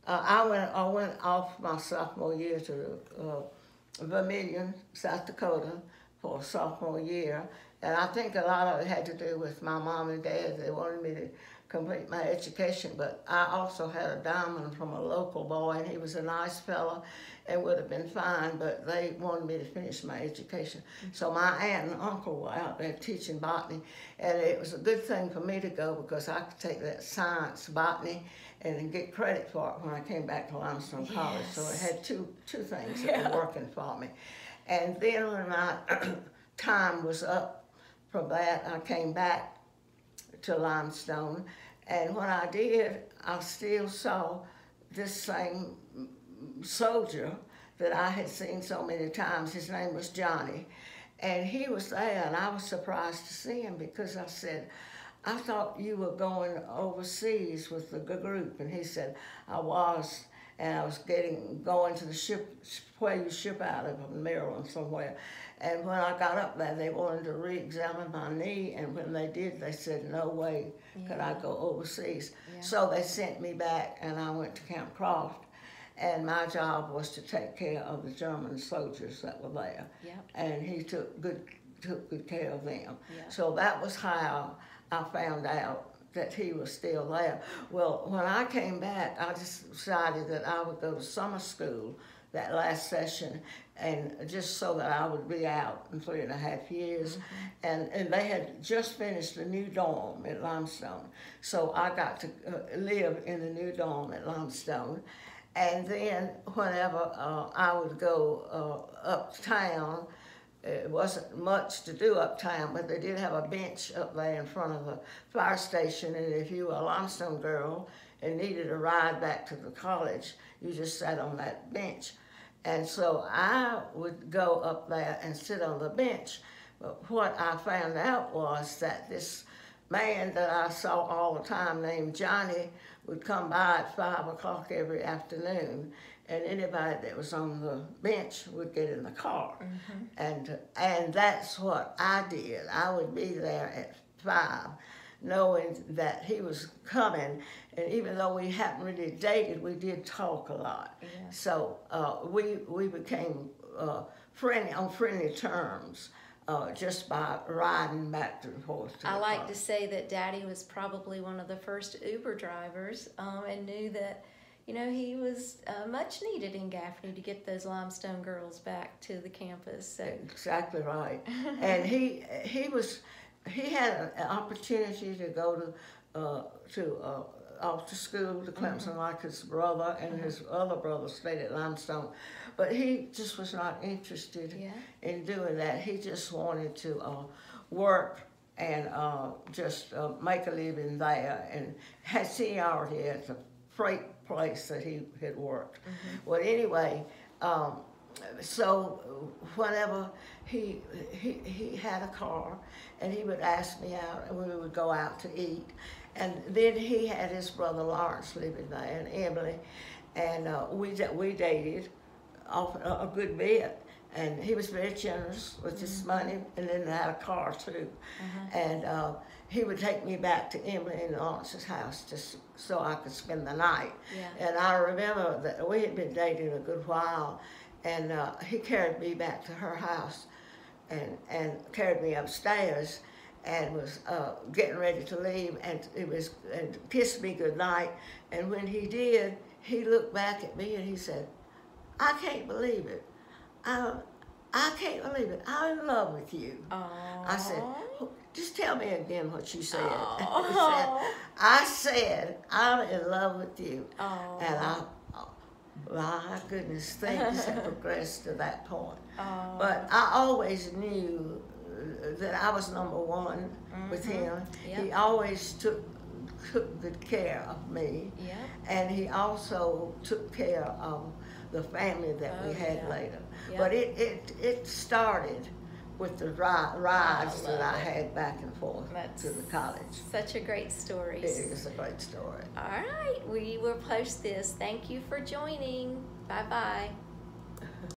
I went off my sophomore year to Vermilion, South Dakota, for sophomore year, and I think a lot of it had to do with my mom and dad. They wanted me to complete my education, but I also had a diamond from a local boy, and he was a nice fella and would have been fine, but they wanted me to finish my education. So my aunt and uncle were out there teaching botany, and it was a good thing for me to go because I could take that science, botany, and then get credit for it when I came back to Limestone College. So it had two things that were working for me. And then when my time was up from that, I came back to Limestone, and when I did, I still saw this same soldier that I had seen so many times. His name was Johnny, and he was there, and I was surprised to see him because I said, I thought you were going overseas with the group, and he said, I was, and I was going to the ship, where you ship out of Maryland somewhere. And when I got up there, they wanted to re-examine my knee, and when they did, they said, no way could I go overseas. So they sent me back, and I went to Camp Croft, and my job was to take care of the German soldiers that were there. And he took good care of them. So that was how I found out that he was still there. Well, when I came back, I just decided that I would go to summer school that last session, and just so that I would be out in 3.5 years. And they had just finished a new dorm at Limestone. So I got to live in the new dorm at Limestone. And then whenever I would go uptown, it wasn't much to do uptown, but they did have a bench up there in front of the fire station, and if you were a Limestone girl and needed a ride back to the college, you just sat on that bench. And so I would go up there and sit on the bench, but what I found out was that this man that I saw all the time named Johnny would come by at 5 o'clock every afternoon, and anybody that was on the bench would get in the car. And that's what I did. I would be there at 5, knowing that he was coming, and even though we hadn't really dated, we did talk a lot. So we became on friendly terms. Just by riding back and forth to I the like car. to say that Daddy was probably one of the first Uber drivers, and knew that, you know, he was much needed in Gaffney to get those Limestone girls back to the campus. So. Exactly right. And he had an opportunity to go off to school to Clemson like his brother, and his other brother stayed at Limestone. But he just was not interested in doing that. He just wanted to work and just make a living there, and had seniority at the freight place that he had worked. Well, anyway, so whenever he had a car, and he would ask me out, and we would go out to eat. And then he had his brother Lawrence living there, and Emily, and we dated often a good bit. And he was very generous with his money, and then had a car too. And he would take me back to Emily and Lawrence's house just so I could spend the night. And I remember that we had been dating a good while, and he carried me back to her house, and carried me upstairs, and was getting ready to leave, and kissed me goodnight. And when he did, he looked back at me and he said, I can't believe it. I can't believe it. I'm in love with you. I said, just tell me again what you said. I said, I'm in love with you. And my goodness, things have progressed to that point. But I always knew that I was number one with him. He always took good care of me. And he also took care of the family that we had later. But it started with the rides that I had back and forth to the college. Such a great story. It is a great story. All right, we will post this. Thank you for joining. Bye-bye.